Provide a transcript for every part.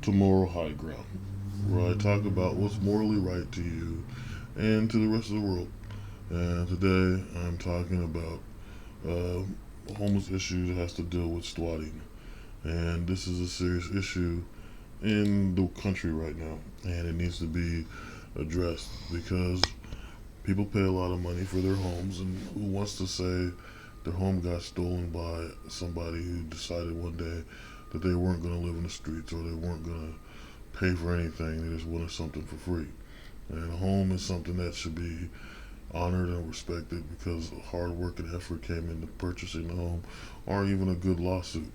to Moral High Ground, where I talk about what's morally right to you and to the rest of the world. And today I'm talking about a homeless issue that has to deal with squatting. And this is a serious issue in the country right now, and it needs to be addressed because people pay a lot of money for their homes, and who wants to say their home got stolen by somebody who decided one day that they weren't going to live in the streets or they weren't going to pay for anything, they just wanted something for free. And a home is something that should be honored and respected because hard work and effort came into purchasing the home, or even a good lawsuit.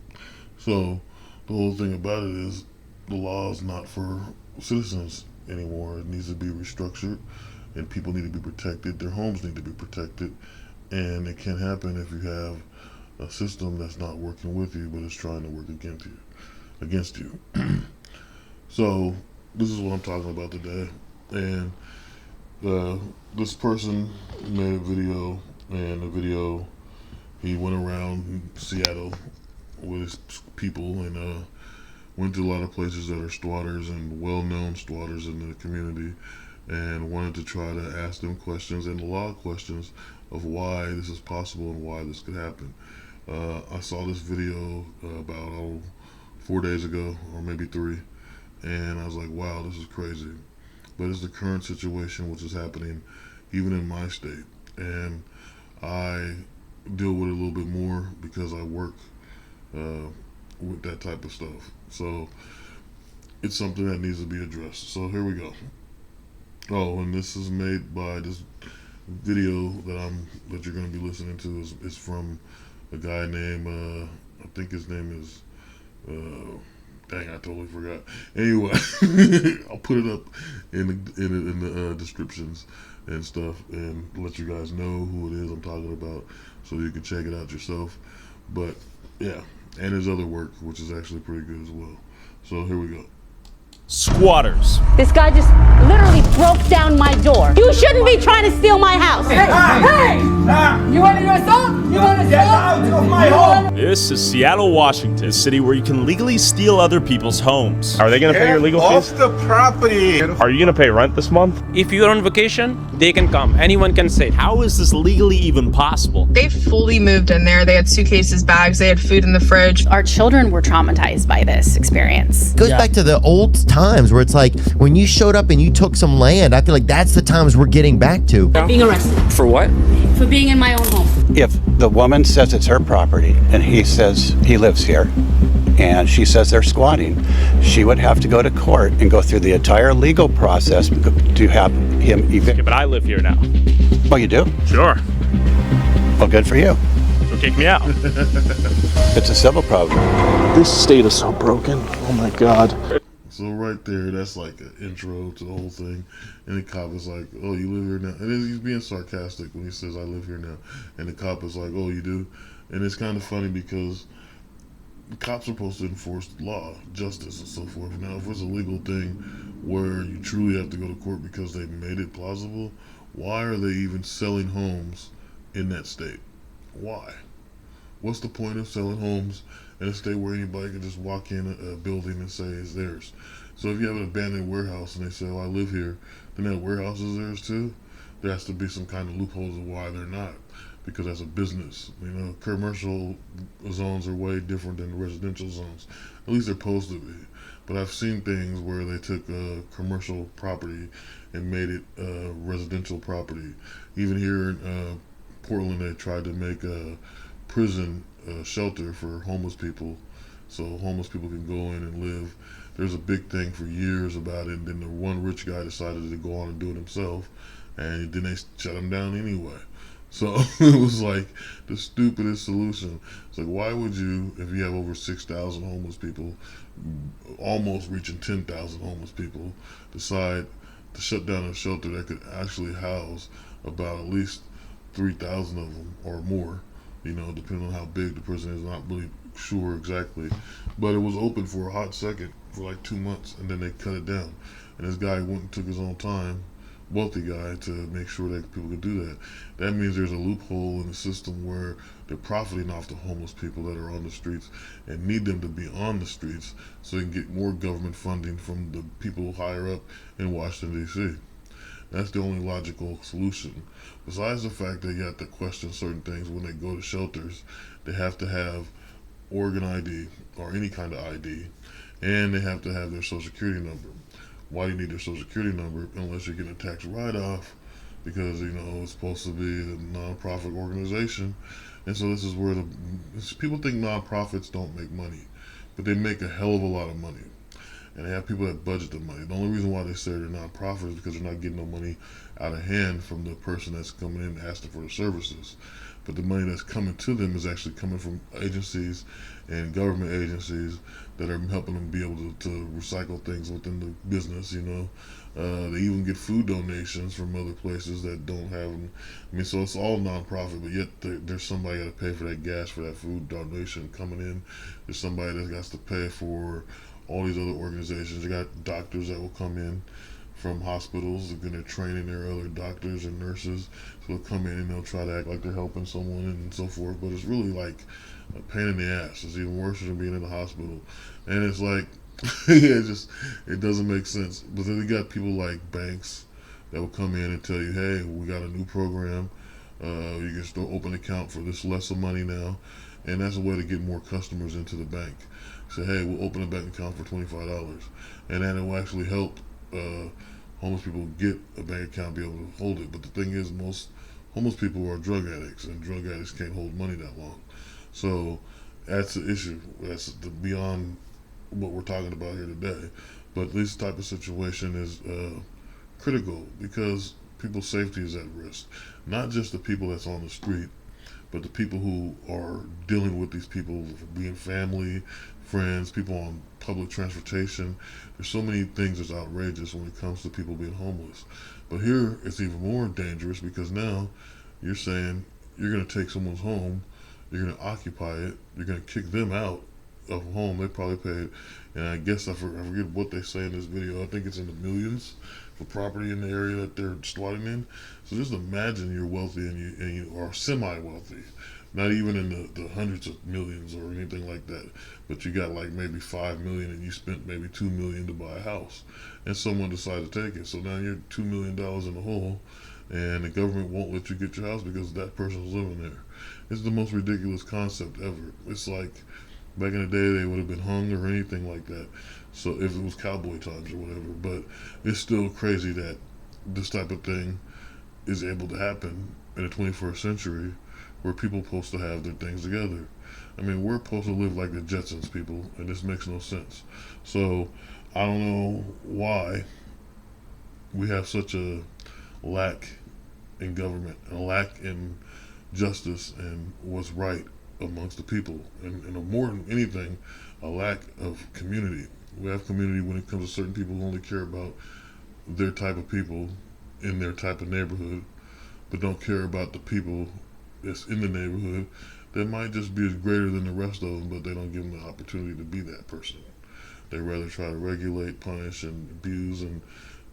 So the whole thing about it is the law is not for citizens anymore. It needs to be restructured, and people need to be protected. Their homes need to be protected, and it can't happen if you have a system that's not working with you but is trying to work against you. So this is what I'm talking about today. And this person made a video, and the video, he went around Seattle with his people and went to a lot of places that are squatters and well-known squatters in the community, and wanted to try to ask them questions and law questions of why this is possible and why this could happen. I saw this video about 4 days ago, or maybe 3, and I was like, wow, this is crazy. But it's the current situation which is happening even in my state, and I deal with it a little bit more because I work with that type of stuff. So it's something that needs to be addressed. So here we go. Oh, and this is made by this video that you're going to be listening to is from a guy named I think his name is dang, I totally forgot. Anyway, I'll put it up in the descriptions and stuff, and let you guys know who it is I'm talking about, so you can check it out yourself. But yeah, and his other work, which is actually pretty good as well. So here we go. Squatters. This guy just literally broke down my door. You shouldn't be trying to steal my house. Hey! You want to do assault? You want to Get out of my home! This is Seattle, Washington, a city where you can legally steal other people's homes. Are they going to pay your legal fees? Off the property! Are you going to pay rent this month? If you're on vacation, they can come. Anyone can stay. How is this legally even possible? They fully moved in there. They had suitcases, bags, they had food in the fridge. Our children were traumatized by this experience. It goes back to the old times where it's like when you showed up and you took some land, I feel like that's the times we're getting back to. Being arrested. For what? For being in my own home. If the woman says it's her property and he says he lives here and she says they're squatting, she would have to go to court and go through the entire legal process to have him Okay, but I live here now. Oh, you do? Sure. Well, good for you. So kick me out. It's a civil problem. This state is so broken. Oh my God. So right there, that's like an intro to the whole thing. And the cop is like, oh, you live here now? And he's being sarcastic when he says, I live here now. And the cop is like, oh, you do? And it's kind of funny because the cops are supposed to enforce the law, justice, and so forth. Now, if it's a legal thing where you truly have to go to court because they made it plausible, why are they even selling homes in that state? Why? What's the point of selling homes in a state where anybody can just walk in a building and say it's theirs? So if you have an abandoned warehouse and they say, oh, I live here, then that warehouse is theirs too? There has to be some kind of loopholes of why they're not, because that's a business. You know, commercial zones are way different than residential zones. At least they're supposed to be. But I've seen things where they took commercial property and made it residential property. Even here in Portland, they tried to make a prison shelter for homeless people, so homeless people can go in and live. There's a big thing for years about it, and then the one rich guy decided to go on and do it himself, and then they shut him down anyway. So it was like the stupidest solution. It's like, why would you, if you have over 6,000 homeless people, almost reaching 10,000 homeless people, decide to shut down a shelter that could actually house about at least 3,000 of them or more, you know, depending on how big the prison is. Not really sure exactly, but it was open for a hot second for like 2 months, and then they cut it down. And this guy went and took his own time, wealthy guy to make sure that people can do that. That means there's a loophole in the system where they're profiting off the homeless people that are on the streets and need them to be on the streets so they can get more government funding from the people higher up in Washington, D.C. That's the only logical solution. Besides the fact that you have to question certain things when they go to shelters, they have to have organ ID or any kind of ID, and they have to have their social security number. Why do you need their social security number unless you're getting a tax write-off? Because, you know, it's supposed to be a non-profit organization. And so this is where people think non-profits don't make money, but they make a hell of a lot of money. And they have people that budget the money. The only reason why they say they're non-profit is because they're not getting no money out of hand from the person that's coming in asking for the services. But the money that's coming to them is actually coming from agencies and government agencies that are helping them be able to recycle things within the business, you know. They even get food donations from other places that don't have them. I mean, so it's all nonprofit, but yet there's somebody got to pay for that gas for that food donation coming in. There's somebody that has to pay for all these other organizations. You got doctors that will come in from hospitals, and they're training their other doctors and nurses, so they'll come in and they'll try to act like they're helping someone and so forth, but it's really like a pain in the ass. It's even worse than being in the hospital. And it's like, it doesn't make sense. But then you got people like banks that will come in and tell you, hey, we got a new program, you can still open an account for this less of money now, and that's a way to get more customers into the bank. Say, hey, we'll open a bank account for $25, and then it will actually help homeless people get a bank account, be able to hold it. But the thing is, most homeless people are drug addicts, and drug addicts can't hold money that long. So that's the issue. That's beyond what we're talking about here today. But this type of situation is critical because people's safety is at risk. Not just the people that's on the street, but the people who are dealing with these people, being family, friends, people on public transportation. There's so many things that's outrageous when it comes to people being homeless. But here it's even more dangerous because now you're saying you're going to take someone's home, you're going to occupy it, you're going to kick them out of a home they probably paid, and I guess I forget what they say in this video. I think it's in the millions for property in the area that they're squatting in. So just imagine you're wealthy and you are semi-wealthy, not even in the hundreds of millions or anything like that, but you got like maybe 5 million and you spent maybe 2 million to buy a house, and someone decided to take it. So now you're $2 million in the hole, and the government won't let you get your house because that person's living there. It's the most ridiculous concept ever. It's like back in the day they would have been hung or anything like that, so if it was cowboy times or whatever. But it's still crazy that this type of thing is able to happen in the 21st century where people are supposed to have their things together. I mean, we're supposed to live like the Jetsons, people, and this makes no sense. So I don't know why we have such a lack in government, and a lack in justice and what's right amongst the people, and more than anything, a lack of community. We have community when it comes to certain people who only care about their type of people in their type of neighborhood, but don't care about the people that's in the neighborhood that might just be greater than the rest of them, but they don't give them the opportunity to be that person. They rather try to regulate, punish, and abuse and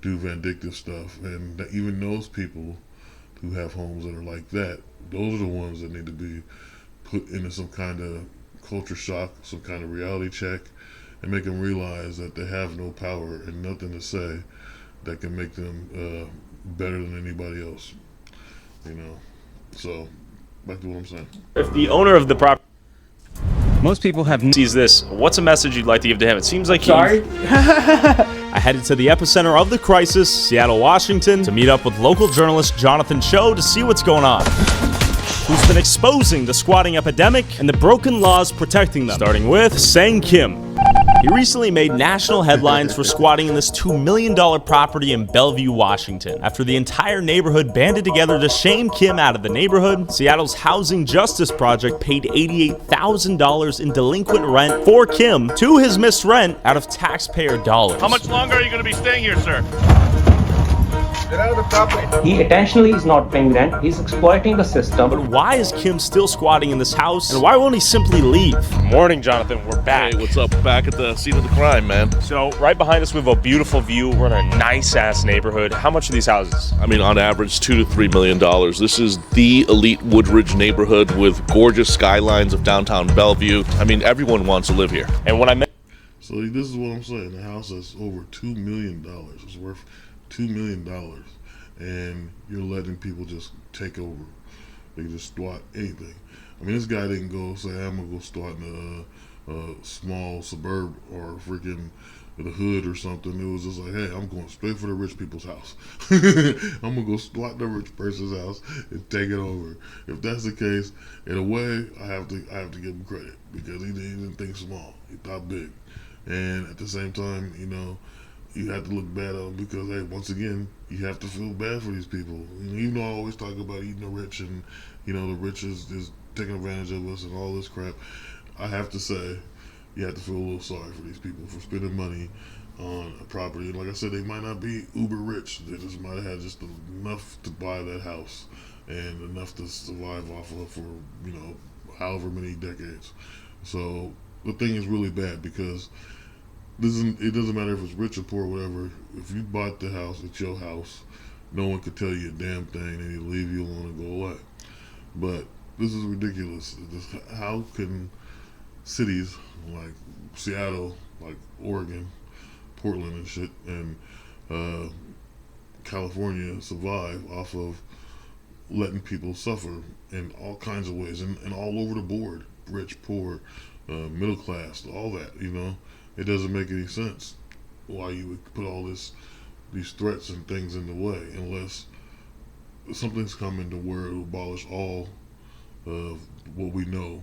do vindictive stuff. And that even those people who have homes that are like that, those are the ones that need to be put into some kind of culture shock, some kind of reality check, and make them realize that they have no power and nothing to say that can make them better than anybody else. You know, so back to what I'm saying. If the owner of the property Most people have sees this, what's a message you'd like to give to him? It seems like Sorry? I headed to the epicenter of the crisis, Seattle, Washington, to meet up with local journalist Jonathan Cho to see what's going on. Who's been exposing the squatting epidemic and the broken laws protecting them, starting with Sang Kim. He recently made national headlines for squatting in this $2 million property in Bellevue, Washington. After the entire neighborhood banded together to shame Kim out of the neighborhood, Seattle's Housing Justice Project paid $88,000 in delinquent rent for Kim to his missed rent out of taxpayer dollars. How much longer are you going to be staying here, sir? Get out of the property. He intentionally is not paying rent. He's exploiting the system. But why is Kim still squatting in this house? And why won't he simply leave? Morning, Jonathan. We're back. Hey, what's up? Back at the scene of the crime, man. So right behind us, we have a beautiful view. We're in a nice-ass neighborhood. How much are these houses? I mean, on average, $2 to $3 million. This is the elite Woodridge neighborhood with gorgeous skylines of downtown Bellevue. I mean, everyone wants to live here. And when I met... So this is what I'm saying. The house that's over $2 million. It's worth $2 million. And you're letting people just take over. They can just squat anything. I mean, this guy didn't go say, I'm going to go squat in a small suburb or freaking the hood or something. It was just like, hey, I'm going straight for the rich people's house. I'm going to go squat the rich person's house and take it over. If that's the case, in a way, I have to give him credit because he didn't think small. He thought big. And at the same time, you know, you have to look bad on them because, hey, once again, you have to feel bad for these people. You know, even though I always talk about eating the rich and, you know, the rich is taking advantage of us and all this crap, I have to say, you have to feel a little sorry for these people for spending money on a property. And like I said, they might not be uber rich. They just might have had just enough to buy that house and enough to survive off of for, you know, however many decades. So the thing is really bad because it doesn't matter if it's rich or poor or whatever. If you bought the house, it's your house. No one could tell you a damn thing and he'll leave you alone and go away. But this is ridiculous. How can cities like Seattle, like Oregon, Portland and shit, and California survive off of letting people suffer in all kinds of ways and all over the board, rich, poor, middle class, all that, you know? It doesn't make any sense why you would put all these threats and things in the way unless something's coming to where it will abolish all of what we know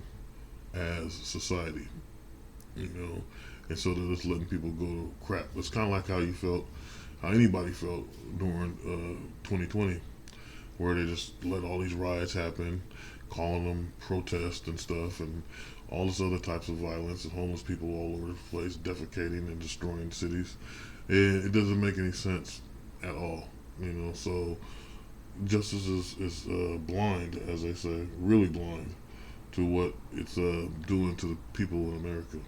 as society, you know, and so they're just letting people go to crap. It's kind of like how anybody felt during 2020, where they just let all these riots happen, calling them protests and stuff, and all this other types of violence, and homeless people all over the place defecating and destroying cities. It doesn't make any sense at all, you know. So justice is blind, as they say, really blind to what it's doing to the people in America.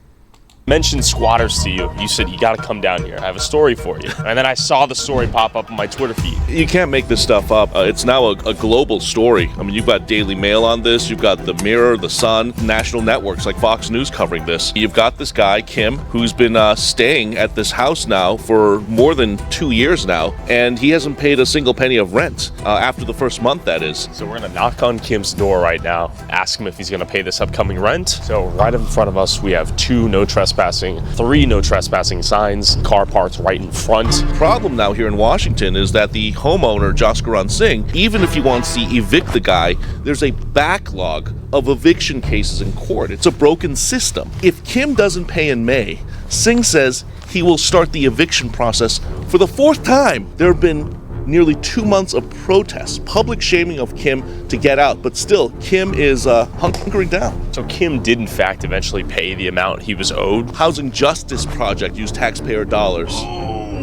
Mentioned squatters to you. You said you got to come down here. I have a story for you. And then I saw the story pop up on my Twitter feed. You can't make this stuff up. It's now a global story. I mean, you've got Daily Mail on this. You've got The Mirror, The Sun, national networks like Fox News covering this. You've got this guy, Kim, who's been staying at this house now for more than 2 years now, and he hasn't paid a single penny of rent after the first month, that is. So we're going to knock on Kim's door right now, ask him if he's going to pay this upcoming rent. So right in front of us, we have 2 no trespassing, 3 no trespassing signs, car parked right in front. Problem now here in Washington is that the homeowner, Jaskaran Singh, even if he wants to evict the guy, there's a backlog of eviction cases in court. It's a broken system. If Kim doesn't pay in May, Singh says he will start the eviction process for the 4th time. There have been nearly 2 months of protests, public shaming of Kim to get out, but still, Kim is hunkering down. So Kim did in fact eventually pay the amount he was owed? Housing Justice Project used taxpayer dollars.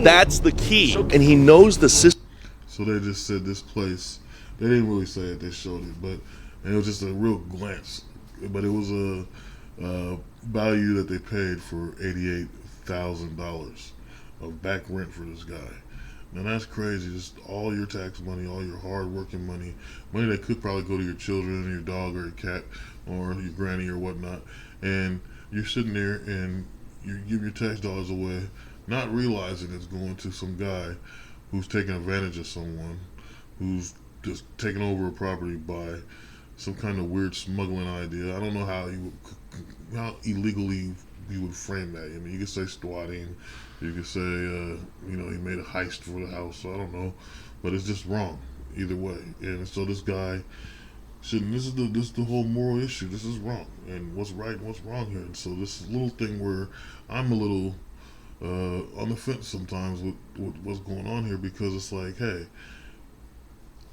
That's the key, and he knows the system. So they just said this place, they didn't really say it, they showed it, but it was just a real glance. But it was a value that they paid for $88,000 of back rent for this guy. Now that's crazy. Just all your tax money, all your hard-working money that could probably go to your children, your dog, or your cat, or your granny, or whatnot. And you're sitting there and you give your tax dollars away, not realizing it's going to some guy who's taking advantage of someone, who's just taking over a property by some kind of weird smuggling idea. I don't know how illegally you would frame that. I mean, you could say squatting. You could say, he made a heist for the house. So I don't know, but it's just wrong either way. And so this guy shouldn't. This is the whole moral issue. This is wrong, and what's right and what's wrong here. And so this little thing where I'm a little on the fence sometimes with what's going on here, because it's like, hey,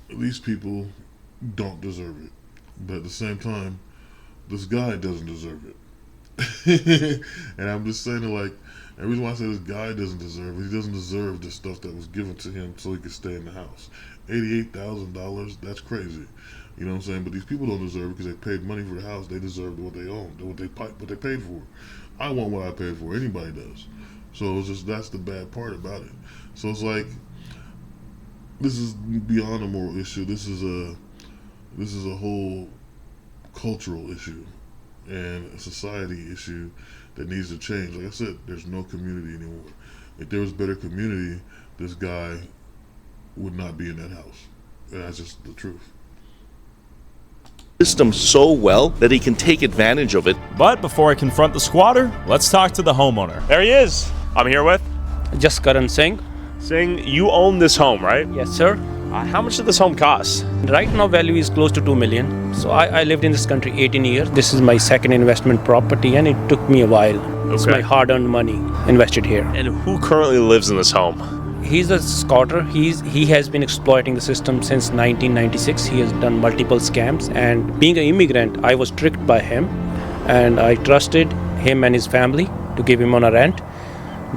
these people don't deserve it, but at the same time, this guy doesn't deserve it. And I'm just saying that, like, the reason why I say this guy doesn't deserve it, he doesn't deserve the stuff that was given to him so he could stay in the house. $88,000, that's crazy. You know what I'm saying? But these people don't deserve it because they paid money for the house. They deserve what they own, what they paid for. I want what I paid for. Anybody does. So it's just, that's the bad part about it. So it's like, this is beyond a moral issue. This is a whole cultural issue and a society issue that needs to change. Like I said, there's no community anymore. If there was better community, this guy would not be in that house. And that's just the truth. System so well that he can take advantage of it. But before I confront the squatter, let's talk to the homeowner. There he is. I'm here with Jaskaran Singh. Singh, you own this home, right? Yes, sir. How much did this home cost? Right now, value is close to 2 million. So I lived in this country 18 years. This is my second investment property, and it took me a while. Okay. It's my hard-earned money invested here. And who currently lives in this home? He's a squatter. He has been exploiting the system since 1996. He has done multiple scams, and being an immigrant, I was tricked by him, and I trusted him and his family to give him on a rent,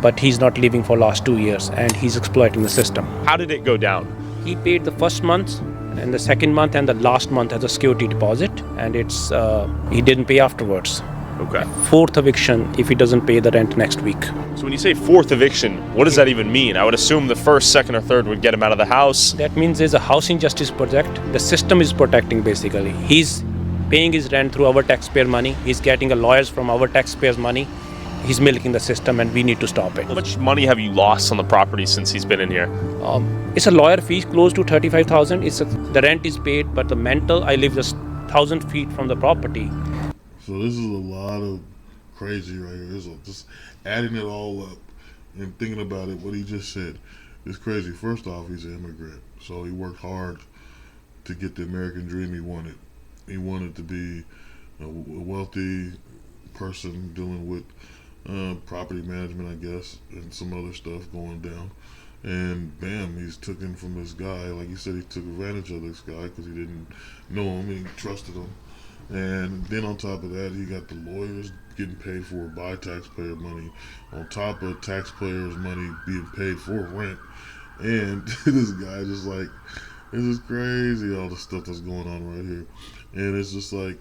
but he's not living for last 2 years, and he's exploiting the system. How did it go down? He paid the first month and the second month and the last month as a security deposit, and he didn't pay afterwards. Okay. Fourth eviction if he doesn't pay the rent next week. So when you say fourth eviction, what does that even mean? I would assume the first, second, or third would get him out of the house. That means there's a housing justice project. The system is protecting, basically. He's paying his rent through our taxpayer money. He's getting lawyers from our taxpayers' money. He's milking the system, and we need to stop it. How much money have you lost on the property since he's been in here? It's a lawyer fee close to 35,000. The rent is paid, but the mental, I live just 1,000 feet from the property. So this is a lot of crazy right here. Just adding it all up and thinking about it, what he just said is crazy. First off, he's an immigrant, so he worked hard to get the American dream he wanted. He wanted to be a wealthy person dealing with property management, I guess, and some other stuff going down. And bam, he's taken from this guy. Like you said, he took advantage of this guy because he didn't know him and he trusted him. And then on top of that, he got the lawyers getting paid for by taxpayer money, on top of taxpayers' money being paid for rent. And this guy just like, this is crazy, all the stuff that's going on right here. And it's just like,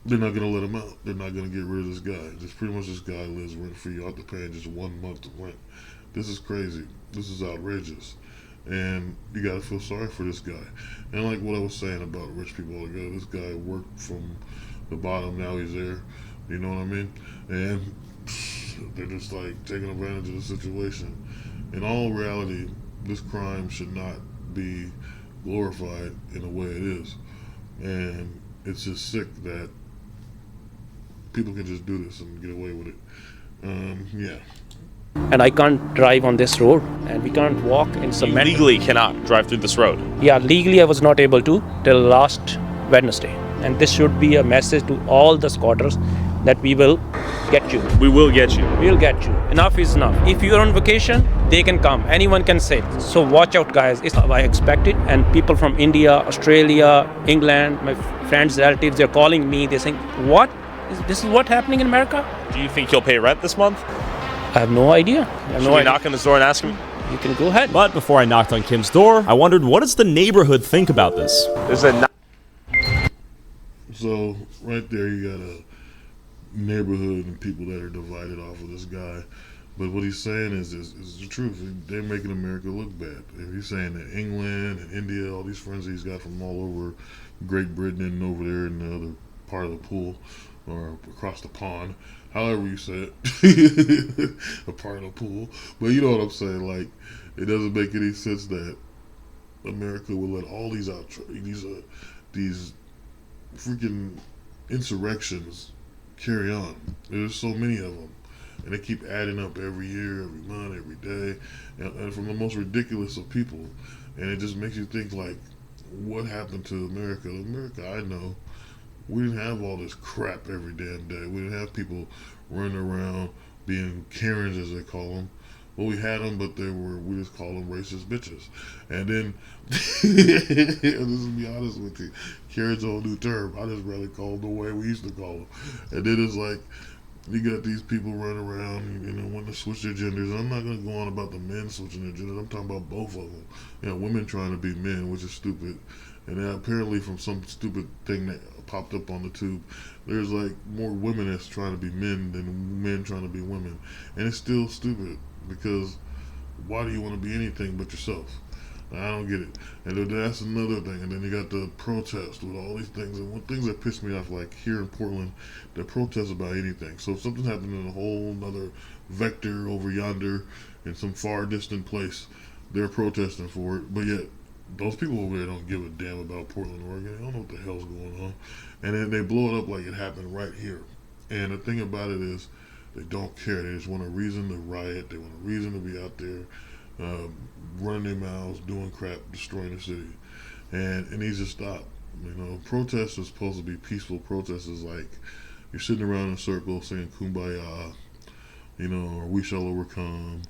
they're not going to let him out. They're not going to get rid of this guy. Just pretty much this guy lives rent-free after paying just 1 month of rent. This is crazy. This is outrageous. And you got to feel sorry for this guy. And like what I was saying about rich people, like, this guy worked from the bottom, now he's there. You know what I mean? And they're just like taking advantage of the situation. In all reality, this crime should not be glorified in the way it is. And it's just sick that people can just do this and get away with it. Yeah. And I can't drive on this road, and we can't walk in cement. You legally cannot drive through this road? Yeah, legally I was not able to till last Wednesday. And this should be a message to all the squatters that we will get you. We will get you. We'll get you. Enough is enough. If you're on vacation, they can come. Anyone can sit. So watch out, guys. It's what I expected. And people from India, Australia, England, my friends, relatives, they're calling me. They're saying, what? This is what happening in America? Do you think he'll pay rent this month? I have no idea. Should we knock on his door and ask him? You can go ahead. But before I knocked on Kim's door, I wondered, what does the neighborhood think about this? So right there you got a neighborhood and people that are divided off of this guy. But what he's saying is the truth. They're making America look bad. If he's saying that England and India, all these friends he's got from all over Great Britain and over there in the other part of the pool or across the pond, however you say it, a part of the pool. But you know what I'm saying, like, it doesn't make any sense that America would let all these these freaking insurrections carry on. There's so many of them, and they keep adding up every year, every month, every day, and from the most ridiculous of people. And it just makes you think, like, what happened to America? America, I know, we didn't have all this crap every damn day. We didn't have people running around being Karens, as they call them. well, we had them, but we just call them racist bitches. And then, just to be honest with you, carriage a whole new term. I just rather call them the way we used to call them. And then it's like, you got these people running around, wanting to switch their genders. And I'm not going to go on about the men switching their genders. I'm talking about both of them. Women trying to be men, which is stupid. And then apparently from some stupid thing that popped up on the tube, there's like more women that's trying to be men than men trying to be women. And it's still stupid, because why do you want to be anything but yourself? I don't get it. And then that's another thing. And then you got the protest with all these things. And one things that piss me off, like here in Portland, they protest about anything. So if something's happening in a whole other vector over yonder in some far distant place, they're protesting for it. But yet, those people over there don't give a damn about Portland, Oregon. They don't know what the hell's going on. And then they blow it up like it happened right here. And the thing about it is, they don't care. They just want a reason to riot. They want a reason to be out there running their mouths, doing crap, destroying the city. And it needs to stop. Protests are supposed to be peaceful. Protests is like you're sitting around in a circle saying kumbaya, or we shall overcome,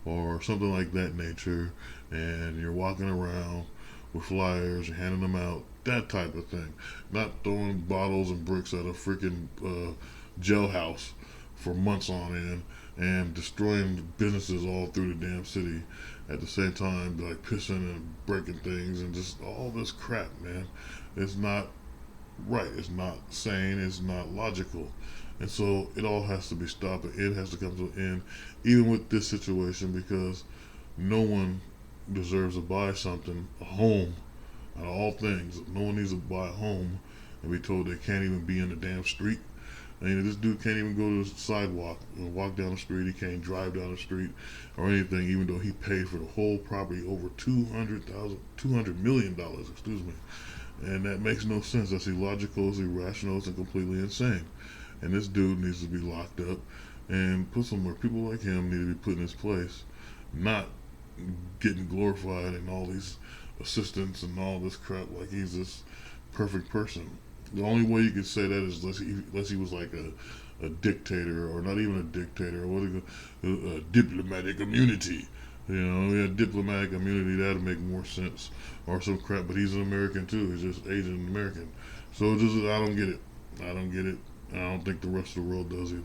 or something like that nature. And you're walking around with flyers, you're handing them out, that type of thing. Not throwing bottles and bricks at a freaking jailhouse for months on end and destroying businesses all through the damn city at the same time, like pissing and breaking things and just all this crap, man. It's not right. It's not sane. It's not logical. And so it all has to be stopped. It has to come to an end, even with this situation, because no one deserves to buy something, a home, out of all things. No one needs to buy a home and be told they can't even be in the damn street. This dude can't even go to the sidewalk and walk down the street. He can't drive down the street or anything, even though he paid for the whole property over $200 million, excuse me. And that makes no sense. That's illogical, it's irrational, it's completely insane. And this dude needs to be locked up and put somewhere. People like him need to be put in his place, not getting glorified and all these assistants and all this crap like he's this perfect person. The only way you could say that is unless he was like a dictator, or not even a dictator, or a diplomatic immunity. Diplomatic immunity, that'd make more sense, or some crap. But he's an American too. He's just Asian American. So I don't get it. I don't think the rest of the world does either.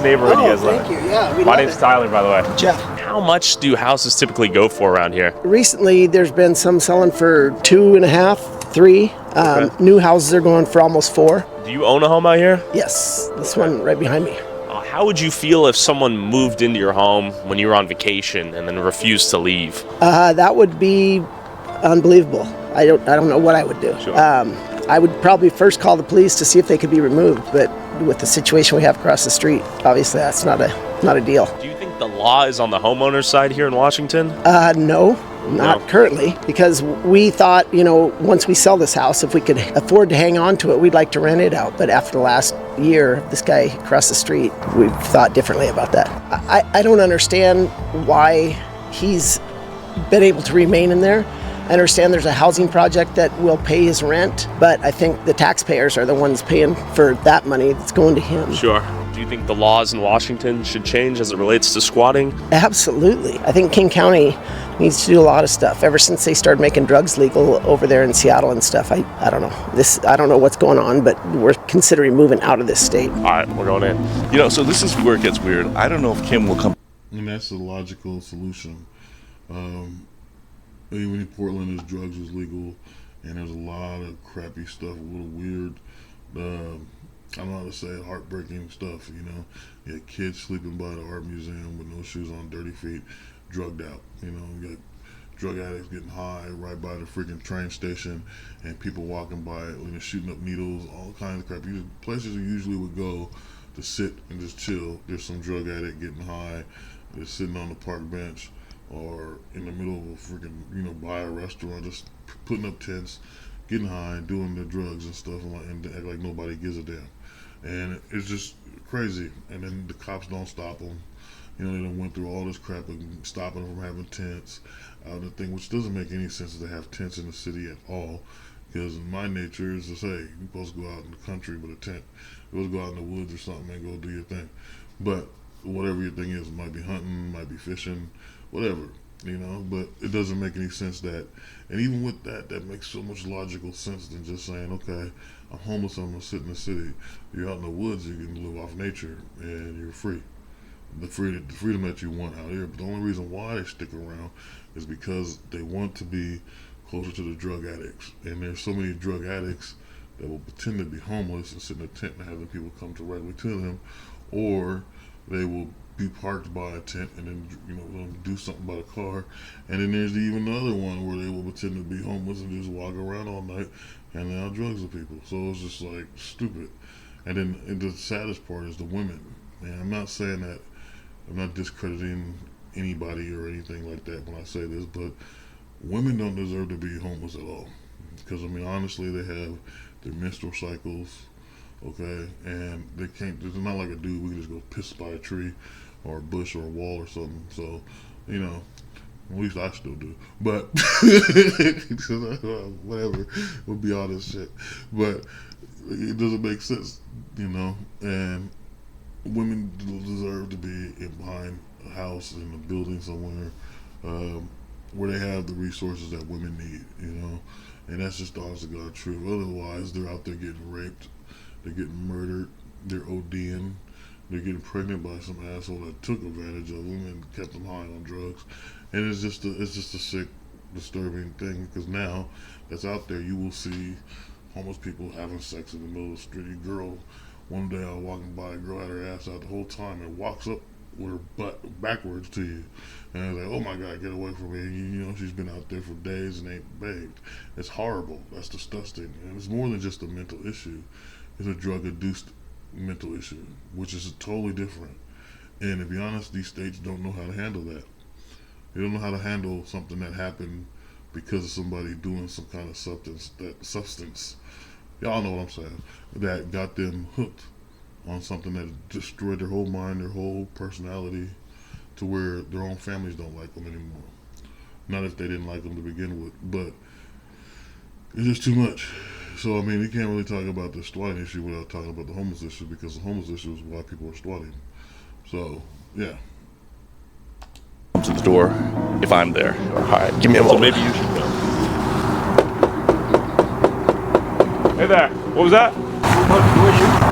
Neighborhood you guys live in. Thank you. Yeah, My name's Tyler, by the way. Jeff. How much do houses typically go for around here? Recently, there's been some selling for 2.5, 3. Okay. New houses are going for almost 4. Do you own a home out here? Yes, this one right behind me. How would you feel if someone moved into your home when you were on vacation and then refused to leave? That would be unbelievable. I don't know what I would do. Sure. I would probably first call the police to see if they could be removed, but with the situation we have across the street, obviously that's not a deal. Do you think the law is on the homeowner's side here in Washington? No, not currently, because we thought, once we sell this house, if we could afford to hang on to it, we'd like to rent it out. But after the last year, this guy across the street, we've thought differently about that. I don't understand why he's been able to remain in there. I understand there's a housing project that will pay his rent, but I think the taxpayers are the ones paying for that money that's going to him. Sure. Do you think the laws in Washington should change as it relates to squatting? Absolutely. I think King County needs to do a lot of stuff. Ever since they started making drugs legal over there in Seattle and stuff, I don't know. I don't know what's going on, but we're considering moving out of this state. All right, we're going in. So this is where it gets weird. I don't know if Kim will come. And that's the logical solution. Even in Portland, drugs was legal, and there's a lot of crappy stuff, a little weird, I don't know how to say it, heartbreaking stuff, You had kids sleeping by the art museum with no shoes on, dirty feet, drugged out, You got drug addicts getting high right by the freaking train station, and people walking by it, shooting up needles, all kinds of crap. Places you usually would go to sit and just chill, there's some drug addict getting high, they're sitting on the park bench, or in the middle of a freaking, by a restaurant, just putting up tents, getting high, doing their drugs and stuff, and act like nobody gives a damn. And it's just crazy. And then the cops don't stop them. They done went through all this crap and stopping them from having tents out of the thing, which doesn't make any sense to have tents in the city at all. Because my nature is to say, you're supposed to go out in the country with a tent. You're supposed to go out in the woods or something and go do your thing. But whatever your thing is. It might be hunting, might be fishing, whatever, you know. But it doesn't make any sense that, and even with that, that makes so much logical sense than just saying, okay, I'm homeless, I'm gonna sit in the city. You're out in the woods, you can live off nature, and you're free. The freedom that you want out here. But the only reason why they stick around is because they want to be closer to the drug addicts. And there's so many drug addicts that will pretend to be homeless and sit in a tent and have the people come directly to them, or they will be parked by a tent and then, you know, do something by the car. And then there's even the other one where they will pretend to be homeless and just walk around all night handing out drugs to people. So it's just like stupid. And then the saddest part is the women. And I'm not saying that, I'm not discrediting anybody or anything like that when I say this, but women don't deserve to be homeless at all. Because, I mean, honestly, they have their menstrual cycles, okay, and they can't, it's not like a dude, we can just go piss by a tree or a bush or a wall or something. So, you know, at least I still do. But, whatever, we'll be all this shit. But it doesn't make sense, you know, and women deserve to be behind a house in a building somewhere where they have the resources that women need, you know, and that's just the honest to God truth. Otherwise, they're out there getting raped, they're getting murdered, they're ODing, they're getting pregnant by some asshole that took advantage of them and kept them high on drugs, and it's just a sick, disturbing thing, because now that's out there, you will see homeless people having sex in the middle of the street. A girl, one day I was walking by, a girl had her ass out the whole time and walks up with her butt backwards to you. And I was like, oh my God, get away from me. You know, she's been out there for days and ain't bathed. It's horrible. That's disgusting. And it's more than just a mental issue. It's a drug-induced mental issue, which is totally different. And to be honest, these states don't know how to handle that. They don't know how to handle something that happened because of somebody doing some kind of substance. Y'all know what I'm saying, that got them hooked on something that destroyed their whole mind, their whole personality, to where their own families don't like them anymore. Not if they didn't like them to begin with, but it's just too much. So, I mean, you can't really talk about the squatting issue without talking about the homeless issue, because the homeless issue is why people are squatting. So, yeah. To the door if I'm there. All right, give me a moment. So maybe you should go. Hey there, what was that?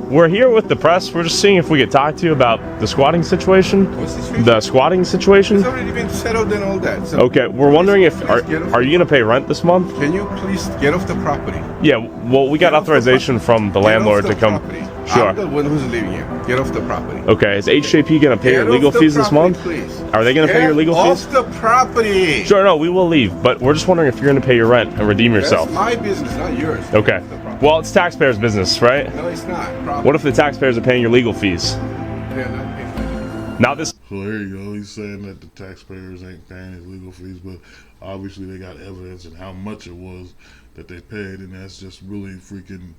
We're here with the press. We're just seeing if we could talk to you about the squatting situation. What's the situation? The squatting situation. It's already been settled and all that. So okay, we're wondering if are you gonna pay rent this month? Can you please get off the property? Yeah, well, we got authorization from the landlord to come. Property. Sure. I'm the one who's living here. Get off the property. Okay, is HJP gonna pay your legal fees this month? Please. Are they gonna pay your legal fees? Get off the property. Sure, no, we will leave, but we're just wondering if you're gonna pay your rent and redeem yourself. That's my business, not yours. Okay. Well, it's taxpayers' business, right? No, it's not. What if the taxpayers are paying your legal fees? They're not paying. Now this. So there you go. He's saying that the taxpayers ain't paying his legal fees, but obviously they got evidence and how much it was that they paid, and that's just really freaking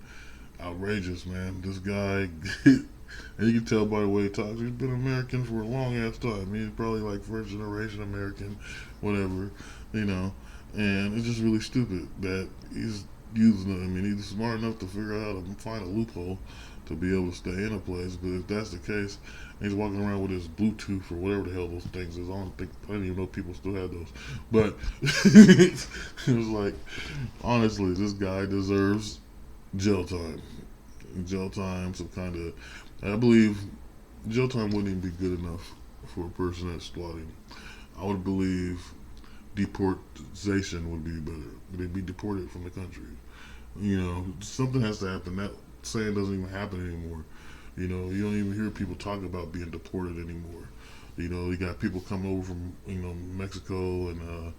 outrageous, man. This guy, and you can tell by the way he talks, he's been American for a long ass time. He's probably like first generation American, whatever, you know. And it's just really stupid that he's using it. I mean, he's smart enough to figure out how to find a loophole to be able to stay in a place. But if that's the case, he's walking around with his Bluetooth or whatever the hell those things is. I don't even know people still have those. But it was like, honestly, this guy deserves jail time. Jail time, some kind of, I believe jail time wouldn't even be good enough for a person that's squatting. I would believe deportation would be better. They'd be deported from the country. You know, something has to happen. That saying doesn't even happen anymore. You know, you don't even hear people talk about being deported anymore. You know, you got people coming over from, you know, Mexico and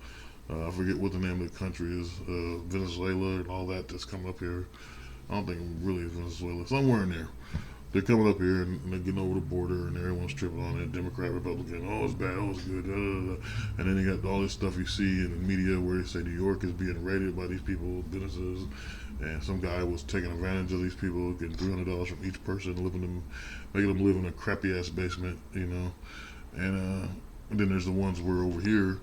I forget what the name of the country is, Venezuela and all that that's coming up here. I don't think really it's Venezuela. Somewhere in there. They're coming up here and they're getting over the border and everyone's tripping on it. Democrat, Republican, oh, it's bad, oh, it's good, da, da, da. And then you got all this stuff you see in the media where they say New York is being raided by these people, businesses, and some guy was taking advantage of these people, getting $300 from each person, making them live in a crappy ass basement, you know. And then there's the ones where over here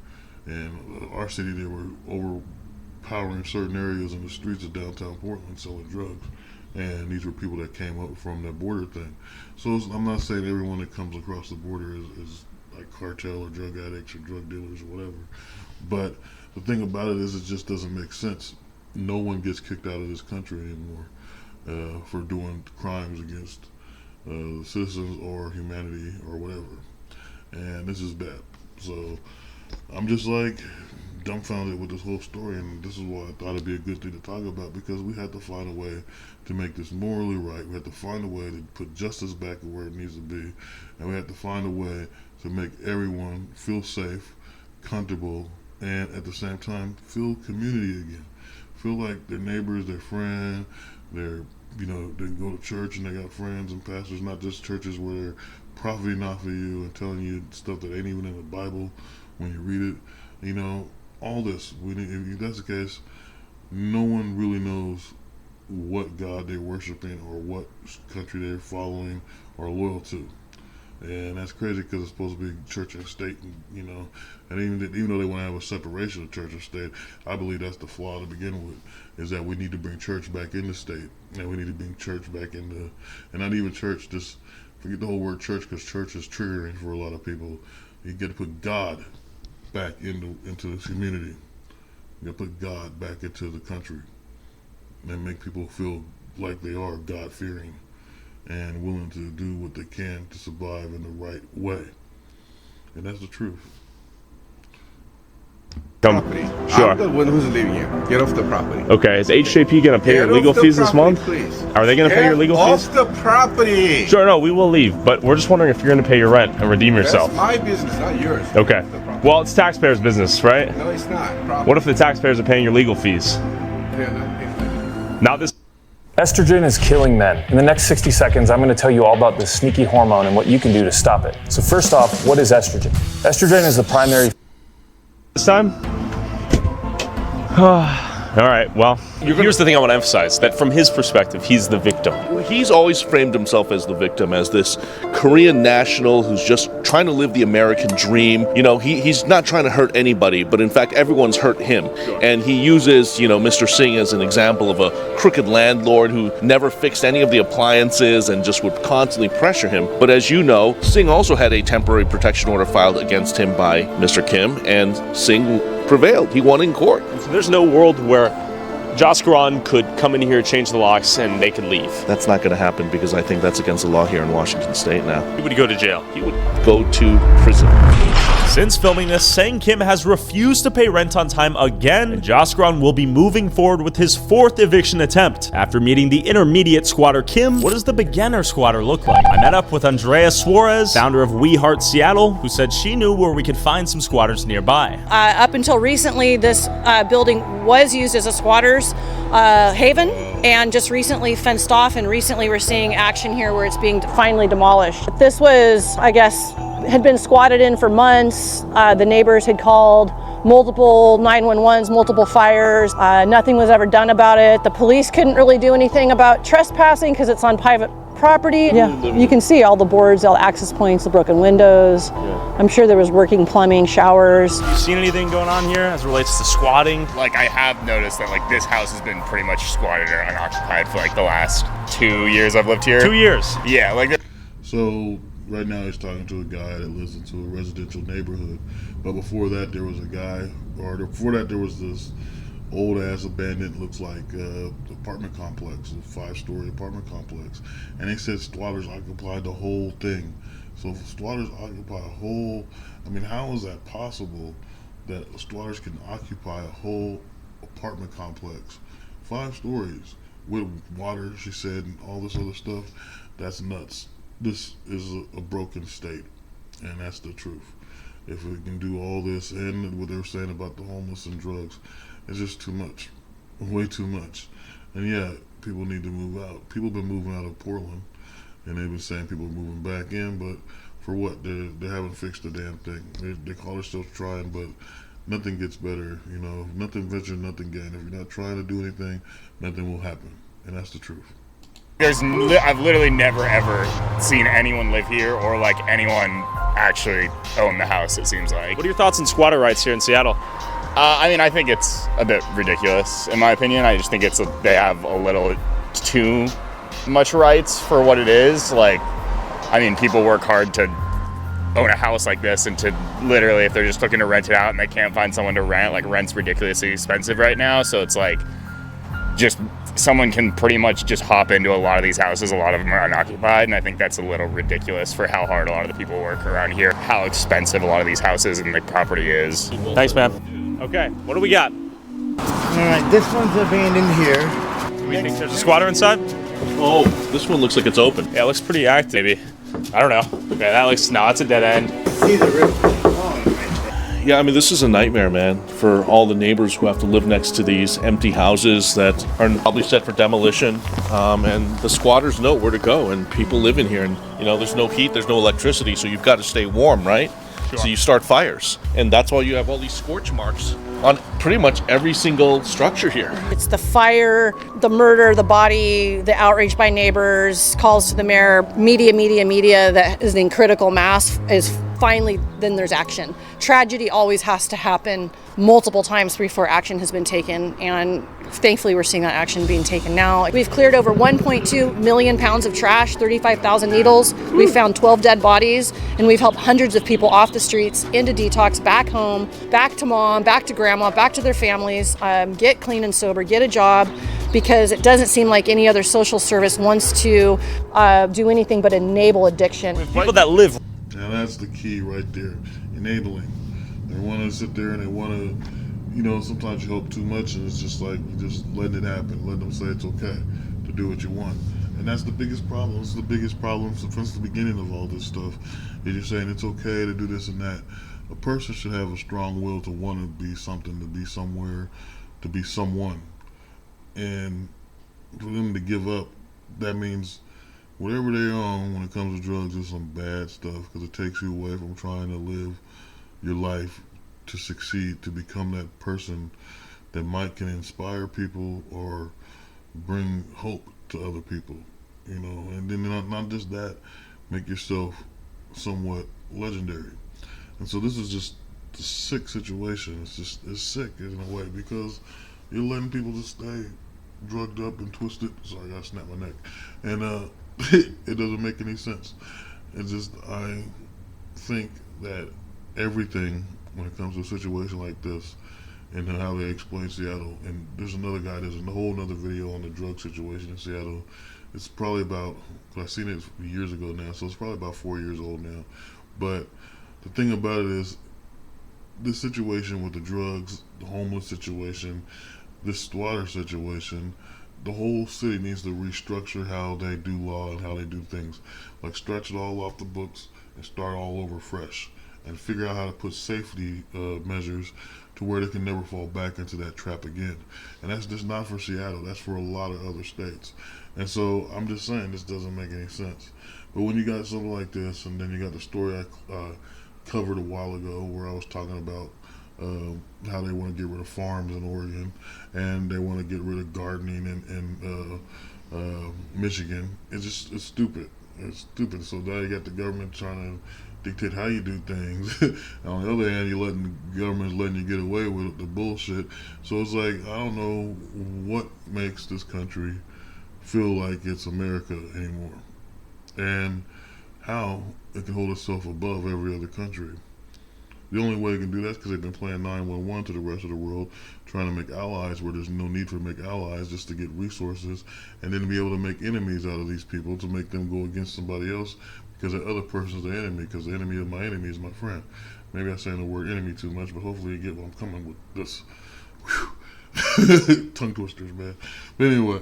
in our city they were overpowering certain areas in the streets of downtown Portland selling drugs. And these were people that came up from that border thing. So I'm not saying everyone that comes across the border is like cartel or drug addicts or drug dealers or whatever. But the thing about it is it just doesn't make sense. No one gets kicked out of this country anymore for doing crimes against citizens or humanity or whatever. And this is bad. So I'm just like dumbfounded with this whole story, and this is why I thought it'd be a good thing to talk about, because we had to find a way to make this morally right. We had to find a way to put justice back where it needs to be, and we had to find a way to make everyone feel safe, comfortable, and at the same time feel community again. Feel like their neighbors, their friend, their, you know, they go to church and they got friends and pastors, not just churches where they're profiting off of you and telling you stuff that ain't even in the Bible when you read it. You know, all this, if that's the case, no one really knows what God they're worshiping or what country they're following or loyal to. And that's crazy because it's supposed to be church and state, and, you know, and even though they want to have a separation of church and state, I believe that's the flaw to begin with, is that we need to bring church back into state, and we need to bring church back into, and not even church, just forget the whole word church, because church is triggering for a lot of people. You get to put God back into this community. You got to put God back into the country and make people feel like they are God-fearing and willing to do what they can to survive in the right way. And that's the truth. Property. Sure. I'm the one who's living here. Get off the property. Okay, is HJP going to pay your legal fees this month? Please. Are they going to pay your legal fees? Get off the property. Sure, no, we will leave, but we're just wondering if you're going to pay your rent and redeem yourself. That's my business, not yours. Okay. Well, it's taxpayers' business, right? No, it's not. Property. What if the taxpayers are paying your legal fees? They're not paying. Not this. Estrogen is killing men. In the next 60 seconds, I'm going to tell you all about this sneaky hormone and what you can do to stop it. So first off, what is estrogen? Estrogen is the primary... This time? All right, well, here's the thing I want to emphasize, that from his perspective, he's the victim. He's always framed himself as the victim, as this Korean national who's just trying to live the American dream. You know, he's not trying to hurt anybody, but in fact, everyone's hurt him. And he uses, you know, Mr. Singh as an example of a crooked landlord who never fixed any of the appliances and just would constantly pressure him. But as you know, Singh also had a temporary protection order filed against him by Mr. Kim, and Singh prevailed. He won in court. So there's no world where Jaskaran could come in here, change the locks, and they could leave. That's not going to happen, because I think that's against the law here in Washington State now. He would go to jail. He would go to prison. Since filming this, Sang Kim has refused to pay rent on time again, and Jaskaran will be moving forward with his 4th eviction attempt. After meeting the intermediate squatter Kim, what does the beginner squatter look like? I met up with Andrea Suarez, founder of We Heart Seattle, who said she knew where we could find some squatters nearby. Up until recently, this building was used as a squatter's haven, and just recently fenced off, and recently we're seeing action here where it's being finally demolished. This was, I guess, had been squatted in for months. The neighbors had called multiple 911s, multiple fires. Nothing was ever done about it. The police couldn't really do anything about trespassing because it's on private property. Yeah, you can see all the boards, all the access points, the broken windows. Yeah. I'm sure there was working plumbing, showers. Have you seen anything going on here as it relates to squatting? Like, I have noticed that, like, this house has been pretty much squatted or unoccupied for, like, the last 2 years I've lived here. 2 years? Yeah, like... So, right now he's talking to a guy that lives into a residential neighborhood. But before that, there was a guy, or before that, there was this old-ass abandoned, looks like apartment complex, a 5-story apartment complex. And they said squatters occupied the whole thing. So if squatters occupy a whole, I mean, how is that possible that squatters can occupy a whole apartment complex, 5 stories, with water, she said, and all this other stuff? That's nuts. This is a broken state, and that's the truth. If we can do all this and what they were saying about the homeless and drugs, it's just too much, way too much. And yeah, people need to move out. People have been moving out of Portland, and they've been saying people are moving back in, but for what? They haven't fixed the damn thing. They call themselves trying, but nothing gets better. You know, nothing ventured, nothing gained. If you're not trying to do anything, nothing will happen, and that's the truth. I've literally never ever seen anyone live here or like anyone actually own the house, it seems like. What are your thoughts on squatter rights here in Seattle? I mean, I think it's a bit ridiculous, in my opinion. I just think they have a little too much rights for what it is. Like, I mean, people work hard to own a house like this, and to literally, if they're just looking to rent it out and they can't find someone to rent, like rent's ridiculously expensive right now. So it's like, just someone can pretty much just hop into a lot of these houses. A lot of them are unoccupied, and I think that's a little ridiculous for how hard a lot of the people work around here, how expensive a lot of these houses and the property is. Thanks, man. Okay, what do we got? All right, this one's abandoned here. Do we think there's a squatter inside? Oh, this one looks like it's open. Yeah, it looks pretty active. Maybe. I don't know. Okay, that looks, no, it's a dead end. See the roof. Yeah, I mean, this is a nightmare, man, for all the neighbors who have to live next to these empty houses that are probably set for demolition. And the squatters know where to go, and people live in here. And, you know, there's no heat, there's no electricity, so you've got to stay warm, right? Sure. So you start fires. And that's why you have all these scorch marks on pretty much every single structure here. It's the fire, the murder, the body, the outrage by neighbors, calls to the mayor, media that is in critical mass is finally, then there's action. Tragedy always has to happen multiple times before action has been taken, and thankfully we're seeing that action being taken now. We've cleared over 1.2 million pounds of trash, 35,000 needles. We've found 12 dead bodies, and we've helped hundreds of people off the streets into detox, back home, back to mom, back to grandma, back to their families, get clean and sober, get a job, because it doesn't seem like any other social service wants to do anything but enable addiction. People that live. Now that's the key right there, enabling. They want to sit there and they want to, you know, sometimes you hope too much and it's just like, you just letting it happen, letting them say it's okay to do what you want. And that's the biggest problem. This is the biggest problem since the beginning of all this stuff. Is you're saying it's okay to do this and that. A person should have a strong will to want to be something, to be somewhere, to be someone. And for them to give up, that means whatever they're on when it comes to drugs is some bad stuff, because it takes you away from trying to live your life to succeed, to become that person that might can inspire people or bring hope to other people, you know. And then not just that, make yourself somewhat legendary. And so this is just a sick situation. It's sick in a way, because you're letting people just stay drugged up and twisted. Sorry, I gotta snap my neck. And it doesn't make any sense. It's just, I think that everything when it comes to a situation like this and how they explain Seattle, and there's another guy, there's a whole other video on the drug situation in Seattle. It's probably about, I've seen it years ago now, so it's probably about 4 years old now. But the thing about it is, this situation with the drugs, the homeless situation, this squatter situation, the whole city needs to restructure how they do law and how they do things. Like, stretch it all off the books and start all over fresh, and figure out how to put safety measures to where they can never fall back into that trap again. And that's just not for Seattle, that's for a lot of other states. And so I'm just saying, this doesn't make any sense. But when you got something like this, and then you got the story I covered a while ago where I was talking about how they want to get rid of farms in Oregon, and they want to get rid of gardening in Michigan. It's stupid. It's stupid. So now you got the government trying to dictate how you do things. On the other hand, the government's letting you get away with the bullshit. So it's like, I don't know what makes this country feel like it's America anymore, and how it can hold itself above every other country. The only way they can do that is because they've been playing 911 to the rest of the world, trying to make allies where there's no need for to make allies, just to get resources, and then to be able to make enemies out of these people, to make them go against somebody else, because the other person's the enemy, because the enemy of my enemy is my friend. Maybe I'm saying the word enemy too much, but hopefully you get what I'm coming with this. Tongue twisters, man. But anyway.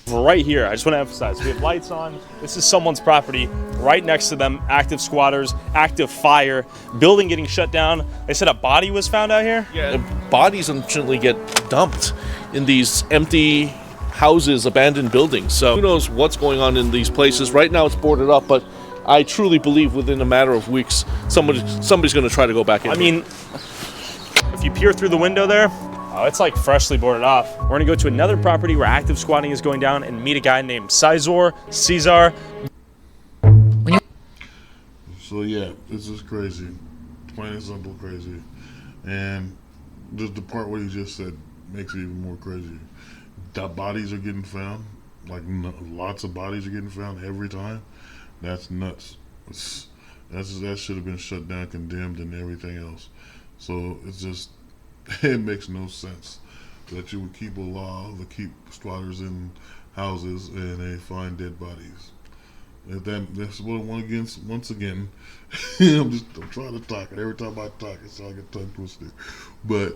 Right here, I just want to emphasize, we have lights on. This is someone's property. Right next to them, active squatters, active fire, building getting shut down. They said a body was found out here? Yeah, bodies unfortunately get dumped in these empty houses, abandoned buildings. So who knows what's going on in these places. Right now it's boarded up, but I truly believe within a matter of weeks, somebody's going to try to go back in. I mean, if you peer through the window there, oh, it's like freshly boarded off. We're gonna go to another property where active squatting is going down and meet a guy named Cesar. So yeah, this is crazy. Plain and simple crazy. And just the part where you just said makes it even more crazy. The bodies are getting found like lots of bodies are getting found every time. That's nuts. That should have been shut down, condemned, and everything else. So it's just, it makes no sense that you would keep a law to keep squatters in houses and they find dead bodies. That's what I want against. Once again, I'm trying to talk, and every time I talk, it's like a tongue twister. But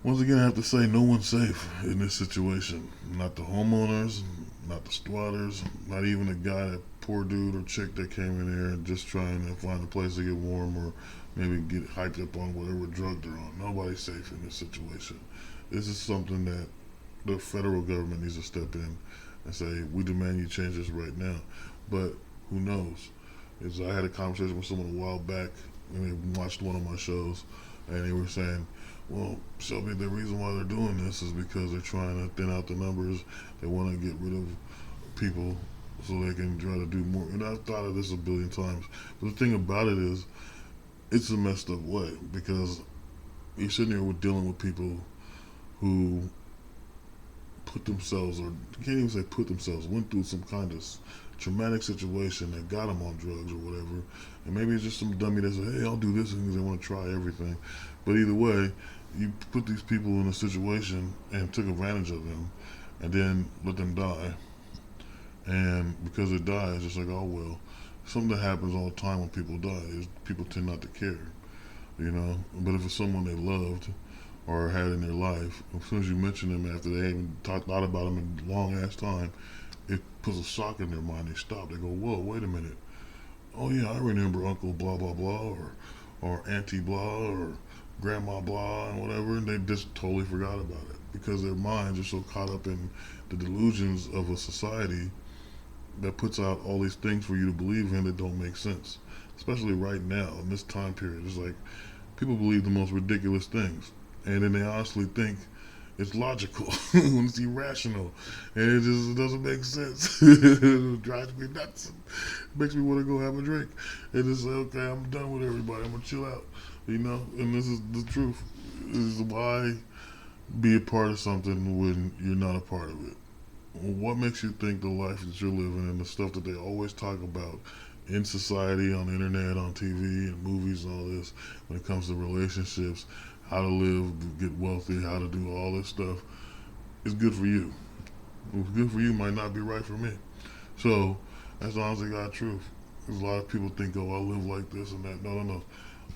once again, I have to say, no one's safe in this situation. Not the homeowners, not the squatters, not even the guy, that poor dude or chick that came in there and just trying to find a place to get warm or maybe get hyped up on whatever drug they're on. Nobody's safe in this situation. This is something that the federal government needs to step in and say, we demand you change this right now. But who knows? I had a conversation with someone a while back, and they watched one of my shows, and they were saying, well, Shelby, the reason why they're doing this is because they're trying to thin out the numbers. They want to get rid of people so they can try to do more. And I've thought of this a billion times. But the thing about it is, it's a messed up way, because you're sitting here dealing with people who put themselves, or can't even say put themselves, went through some kind of traumatic situation that got them on drugs or whatever. And maybe it's just some dummy that said, hey, I'll do this because they want to try everything. But either way, you put these people in a situation and took advantage of them and then let them die. And because they die, it's just like, oh, well, something that happens all the time when people die is people tend not to care, you know. But if it's someone they loved or had in their life, as soon as you mention them after they haven't thought about them in a long-ass time, it puts a shock in their mind. They stop. They go, whoa, wait a minute. Oh, yeah, I remember Uncle blah, blah, blah, or Auntie blah, or Grandma blah, and whatever, and they just totally forgot about it because their minds are so caught up in the delusions of a society that puts out all these things for you to believe in that don't make sense. Especially right now, in this time period. It's like people believe the most ridiculous things, and then they honestly think it's logical when it's irrational, and it just doesn't make sense. It drives me nuts. It makes me want to go have a drink and just say, okay, I'm done with everybody. I'm gonna chill out, you know. And this is the truth. This is why be a part of something when you're not a part of it. What makes you think the life that you're living and the stuff that they always talk about in society, on the internet, on TV, and movies, and all this, when it comes to relationships, how to live, get wealthy, how to do all this stuff, is good for you. What's good for you might not be right for me. So that's honestly God's truth. Because a lot of people think, oh, I live like this and that. No.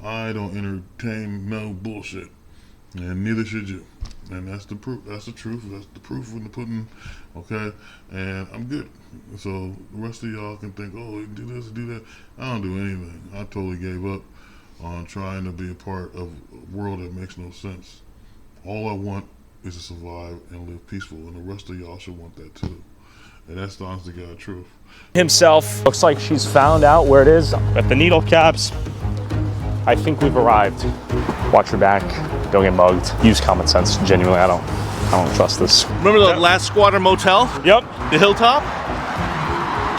I don't entertain no bullshit. And neither should you. And that's the proof. That's the truth. That's the proof in the pudding. Okay? And I'm good. So the rest of y'all can think, oh, do this, do that. I don't do anything. I totally gave up on trying to be a part of a world that makes no sense. All I want is to survive and live peaceful. And the rest of y'all should want that too. And that's the honest to God truth. Himself. Looks like she's found out where it is at the needle caps. I think we've arrived. Watch your back. Don't get mugged. Use common sense. Genuinely, I don't trust this. Remember the last squatter motel? Yep. The hilltop?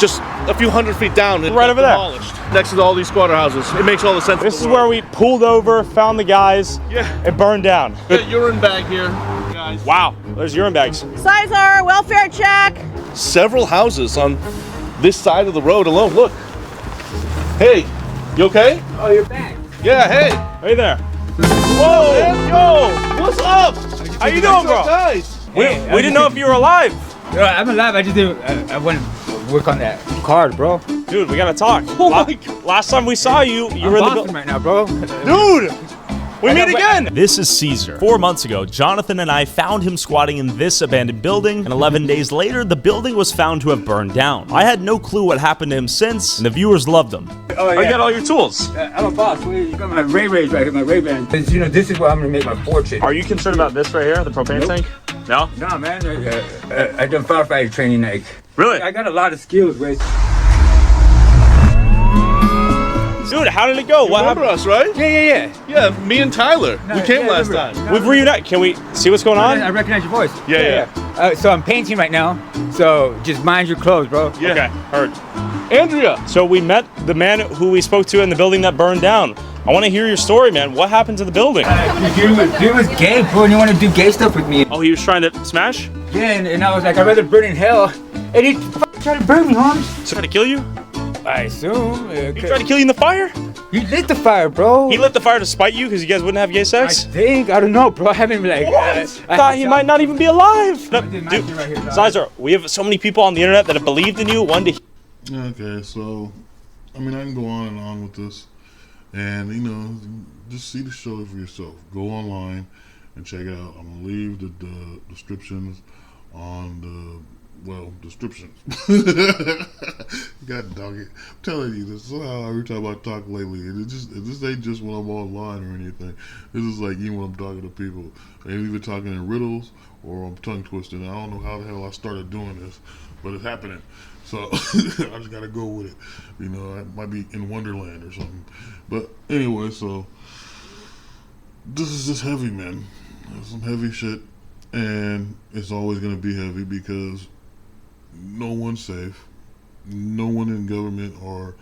Just a few hundred feet down. Right over there. Next to all these squatter houses. It makes all the sense. This is where we pulled over, found the guys. Yeah. It burned down. Got urine bag here, guys. Wow. There's urine bags. Sizar, welfare check. Several houses on this side of the road alone. Look. Hey, you okay? Oh, you're back. Yeah, hey. Hey there. Whoa, man. Yo, what's up? How you doing, bro? Guys. We didn't know if you were alive. I'm alive. I just did. I want to work on that card, bro. Dude, we gotta talk. Oh my God. Last time we saw you, you were in the building right now, bro. Dude, we meet again. This is Caesar. 4 months ago, Jonathan and I found him squatting in this abandoned building, and 11 days later, the building was found to have burned down. I had no clue what happened to him since, and the viewers loved him. Oh, yeah. I got all your tools. I'm a boss. You got my Ray-Bans right here, my Ray-Bans. You know, this is where I'm gonna make my fortune. Are you concerned about this right here, the propane tank? No? No, man. I done firefighter training, like. Really? I got a lot of skills, Ray. Dude, how did it go? What happened? Us, right? Yeah. Yeah, me and Tyler. We came last time. We've reunited. Can we see what's going on? I recognize your voice. Yeah. So I'm painting right now. So just mind your clothes, bro. Yeah. Okay, heard. Andrea. So we met the man who we spoke to in the building that burned down. I want to hear your story, man. What happened to the building? Dude was gay, bro, and you want to do gay stuff with me. Oh, he was trying to smash? again, and I was like, I'd rather burn in hell. And he tried to burn me, Holmes. Trying to kill you? I assume. He tried to kill you in the fire? He lit the fire, bro. He lit the fire to spite you because you guys wouldn't have gay sex? I don't know, bro. I haven't been like... I thought he might not even be alive. No, dude, Sizer, we have so many people on the internet that have believed in you. Okay, so, I mean, I can go on and on with this. And, you know, just see the show for yourself. Go online and check it out. I'm going to leave the descriptions on the, descriptions. God dog it. I'm telling you, this is how every time I talk lately, this ain't just when I'm online or anything. This is like even when I'm talking to people. I'm either talking in riddles or I'm tongue twisting. I don't know how the hell I started doing this, but it's happening. So I just gotta go with it. You know, I might be in Wonderland or something. But anyway, so this is just heavy, man. It's some heavy shit, and it's always gonna be heavy because no one's safe. No one in government or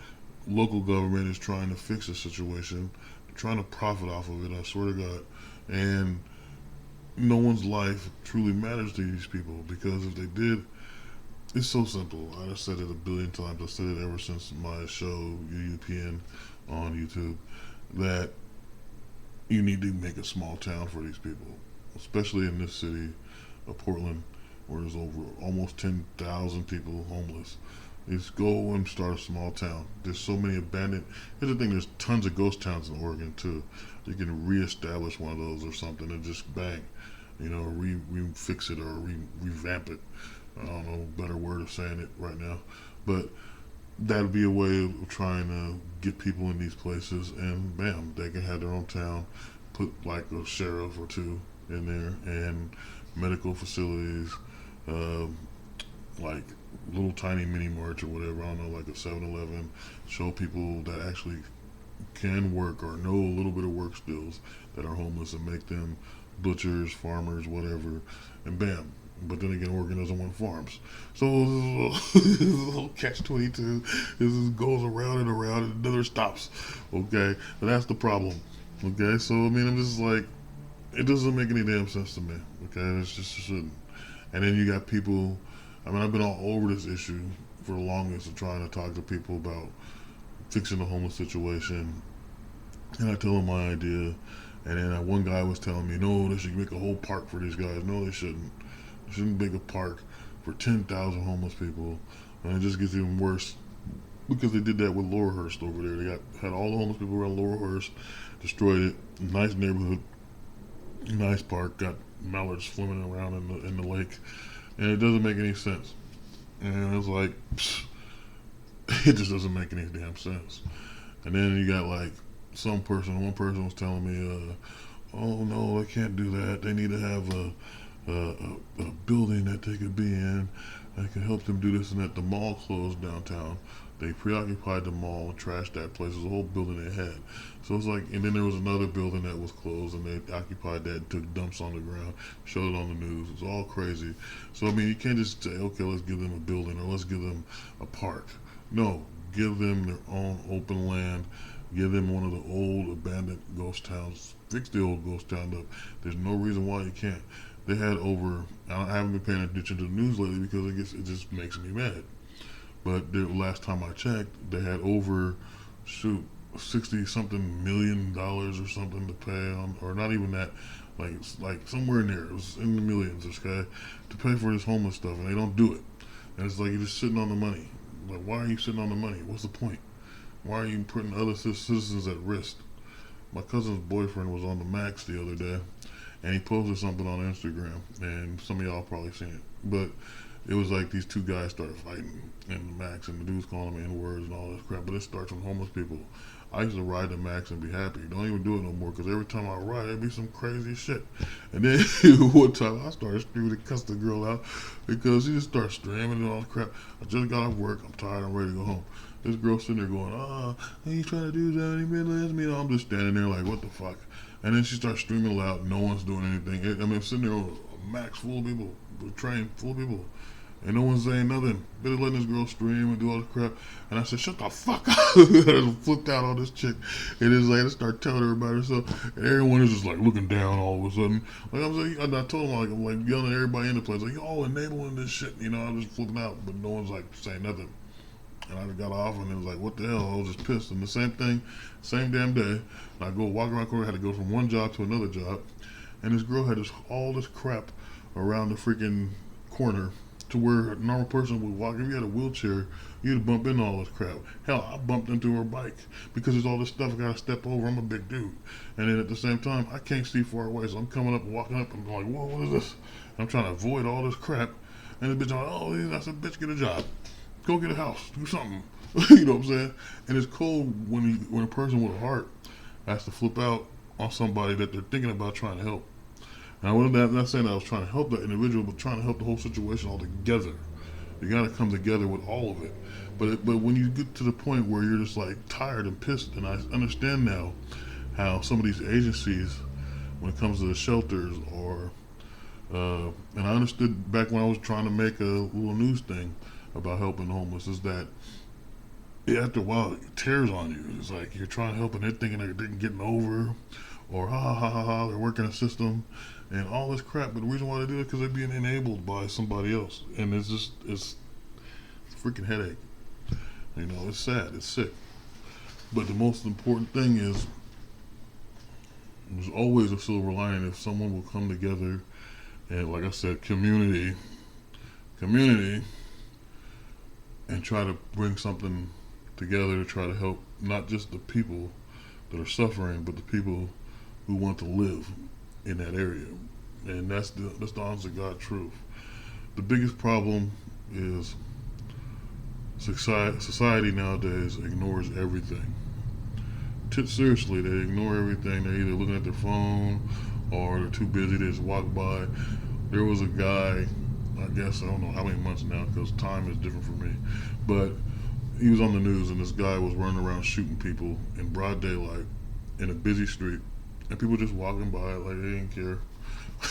local government is trying to fix the situation. They're trying to profit off of it, I swear to God. And no one's life truly matters to these people, because if they did, it's so simple. I've said it a billion times. I've said it ever since my show, UUPN, on YouTube, that you need to make a small town for these people, especially in this city of Portland, where there's over almost 10,000 people homeless. Just go and start a small town. There's so many abandoned. Here's the thing: there's tons of ghost towns in Oregon too. You can reestablish one of those or something and just bang, you know, fix it or revamp it. I don't know a better word of saying it right now, but that'd be a way of trying to get people in these places, and bam, they can have their own town. Put like a sheriff or two in there, and medical facilities, like little tiny mini marts or whatever, I don't know, like a 7-Eleven, show people that actually can work or know a little bit of work skills that are homeless, and make them butchers, farmers, whatever, and bam. But then again, Oregon doesn't want farms. So this is a little catch-22. This goes around and around and never stops. Okay? But that's the problem. Okay? So, I mean, I'm just like, it doesn't make any damn sense to me. Okay? It's just, it shouldn't. And then you got people, I mean, I've been all over this issue for the longest of trying to talk to people about fixing the homeless situation. And I tell them my idea. And then one guy was telling me, no, they should make a whole park for these guys. No, they shouldn't. They shouldn't make a park for 10,000 homeless people. And it just gets even worse because they did that with Laurelhurst over there. They had all the homeless people around Laurelhurst, destroyed it. Nice neighborhood, nice park, got mallards swimming around in the lake. And it doesn't make any sense. And it's like, it just doesn't make any damn sense. And then you got like one person was telling me, oh no, they can't do that. They need to have a building that they could be in that can help them do this and that. The mall closed downtown. They preoccupied the mall, trashed that place. There's a whole building they had. So it's like, and then there was another building that was closed, and they occupied that and took dumps on the ground, showed it on the news. It's all crazy. So I mean, you can't just say, okay, let's give them a building or let's give them a park. No, give them their own open land. Give them one of the old abandoned ghost towns. Fix the old ghost town up. There's no reason why you can't. They had over, I haven't been paying attention to the news lately because I guess it just makes me mad. But the last time I checked, they had over, $60-something million or something to pay on, or not even that, like somewhere in there. It was in the millions, okay, to pay for this homeless stuff, and they don't do it. And it's like you're just sitting on the money. Like, why are you sitting on the money? What's the point? Why are you putting other citizens at risk? My cousin's boyfriend was on the Max the other day, and he posted something on Instagram, and some of y'all probably seen it. But it was like these two guys started fighting in the Max, and the dude's calling them N-words and all this crap. But it starts from homeless people. I used to ride the Max and be happy. Don't even do it no more, because every time I ride, there'd be some crazy shit. And then one time I started screaming and cussed the girl out because she just started screaming and all this crap. I just got off work. I'm tired. I'm ready to go home. This girl sitting there going, he's trying to do that. He realized me. I'm just standing there like, what the fuck? And then she starts screaming loud. No one's doing anything. I'm sitting there with a Max full of people, a train full of people. And no one's saying nothing. Better letting this girl scream and do all this crap. And I said, shut the fuck up. I just flipped out on this chick. And it's like, I start telling her about herself. And everyone is just like looking down all of a sudden. Like I'm saying, I told them, like, I'm like yelling at everybody in the place, like, y'all enabling this shit. You know, I'm just flipping out. But no one's like saying nothing. And I just got off and it was like, what the hell? I was just pissed. And the same thing, same damn day. And I go walk around the corner, I had to go from one job to another job. And this girl had all this crap around the freaking corner, to where a normal person would walk. If you had a wheelchair, you'd bump into all this crap. Hell, I bumped into her bike because there's all this stuff I gotta step over. I'm a big dude. And then at the same time, I can't see far away, so I'm coming up and walking up and going, whoa, what is this? And I'm trying to avoid all this crap. And the bitch like, oh, I said, bitch, get a job. Go get a house. Do something. You know what I'm saying? And it's cool when a person with a heart has to flip out on somebody that they're thinking about trying to help. And I wasn't not saying I was trying to help that individual, but trying to help the whole situation all together. You got to come together with all of it. But when you get to the point where you're just like tired and pissed, and I understand now how some of these agencies, when it comes to the shelters, or and I understood back when I was trying to make a little news thing about helping the homeless, is that after a while it tears on you. It's like you're trying to help and they're thinking they're getting over, or ha, they're working a system and all this crap. But the reason why they do it is because they're being enabled by somebody else, and it's a freaking headache. You know, it's sad, it's sick. But the most important thing is there's always a silver lining if someone will come together and, like I said, community, and try to bring something together to try to help not just the people that are suffering, but the people who want to live in that area. And that's the honest to God truth. The biggest problem is society nowadays ignores everything. Seriously, they ignore everything. They're either looking at their phone or they're too busy to just walk by. There was a guy, I guess, I don't know how many months now because time is different for me, but he was on the news and this guy was running around shooting people in broad daylight in a busy street, and people just walking by like they didn't care.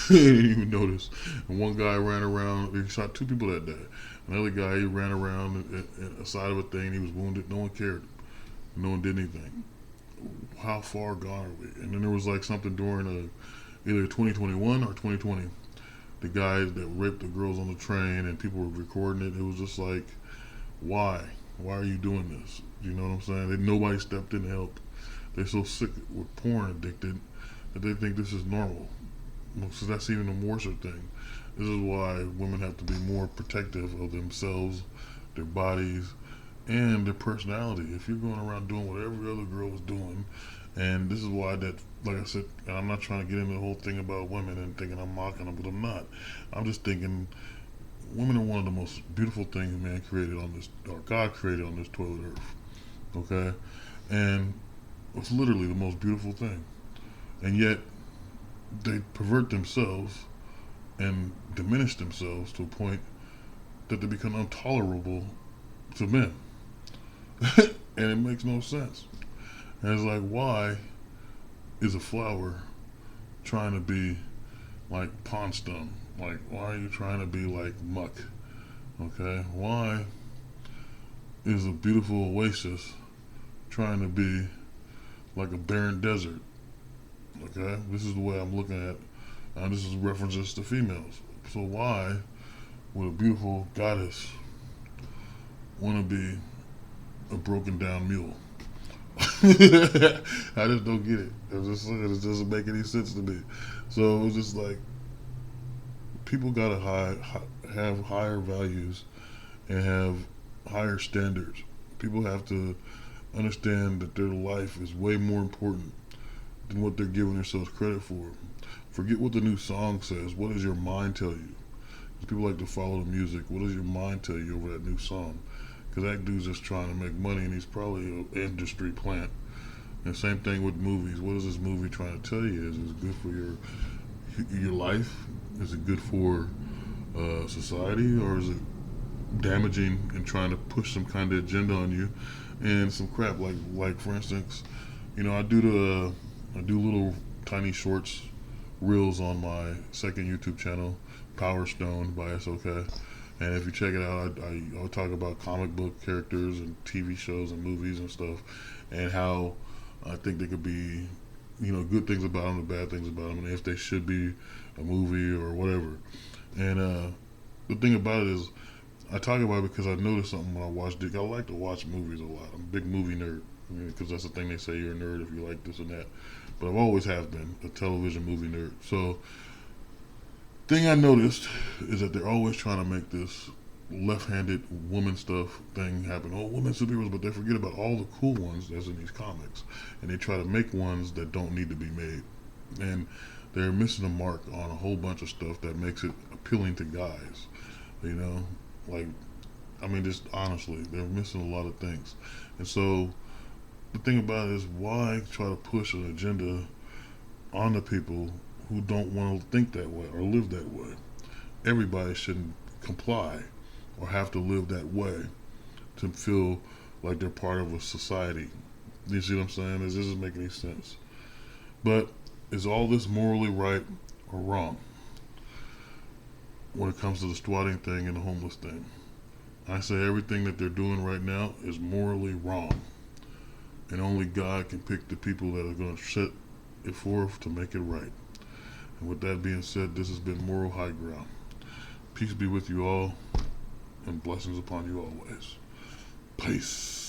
They didn't even notice. And one guy ran around, he shot 2 people that day. Another guy, he ran around at the side of a thing, he was wounded, no one cared. No one did anything. How far gone are we? And then there was like something during either 2021 or 2020. The guys that raped the girls on the train and people were recording it. It was just like, why? Why are you doing this? You know what I'm saying? Nobody stepped in to help. They're so sick with porn addicted that they think this is normal. So that's even a worse thing. This is why women have to be more protective of themselves, their bodies, and their personality. If you're going around doing what every other girl is doing, and this is why that, like I said, and I'm not trying to get into the whole thing about women and thinking I'm mocking them, but I'm not. I'm just thinking women are one of the most beautiful things man created on this, or God created on this toilet earth. Okay? And it's literally the most beautiful thing. And yet, they pervert themselves and diminish themselves to a point that they become intolerable to men. And it makes no sense. And it's like, why is a flower trying to be like pond scum? Like, why are you trying to be like muck? Okay? Why is a beautiful oasis trying to be like a barren desert? Okay? This is the way I'm looking at, this is references to females. So why would a beautiful goddess want to be a broken down mule? I just don't get it. It doesn't make any sense to me. So it's just like, people gotta have higher values and have higher standards. People have to understand that their life is way more important than what they're giving themselves credit for. Forget what the new song says. What does your mind tell you? People like to follow the music. What does your mind tell you over that new song? Because that dude's just trying to make money, and he's probably an industry plant. And same thing with movies. What is this movie trying to tell you? Is it good for your life? Is it good for society, or is it damaging and trying to push some kind of agenda on you and some crap? Like for instance, you know, I do little tiny shorts, reels on my second YouTube channel, Power Stone by SOK. And if you check it out, I'll talk about comic book characters and TV shows and movies and stuff, and how I think they could be, good things about them, and bad things about them, and if they should be a movie or whatever. And the thing about it is, I talk about it because I noticed something when I watched it. I like to watch movies a lot. I'm a big movie nerd, because that's the thing they say, you're a nerd if you like this and that. But I've always have been a television movie nerd. So, thing I noticed is that they're always trying to make this left-handed woman stuff thing happen. Oh, women superheroes, but they forget about all the cool ones that's in these comics, and they try to make ones that don't need to be made. And they're missing the mark on a whole bunch of stuff that makes it appealing to guys. Just honestly, they're missing a lot of things. And so the thing about it is, why try to push an agenda on the people who don't want to think that way or live that way? Everybody shouldn't comply or have to live that way to feel like they're part of a society. You see what I'm saying? This doesn't make any sense. But is all this morally right or wrong when it comes to the squatting thing and the homeless thing? I say everything that they're doing right now is morally wrong, and only God can pick the people that are going to set it forth to make it right. And with that being said, this has been Moral High Ground. Peace be with you all, and blessings upon you always. Peace.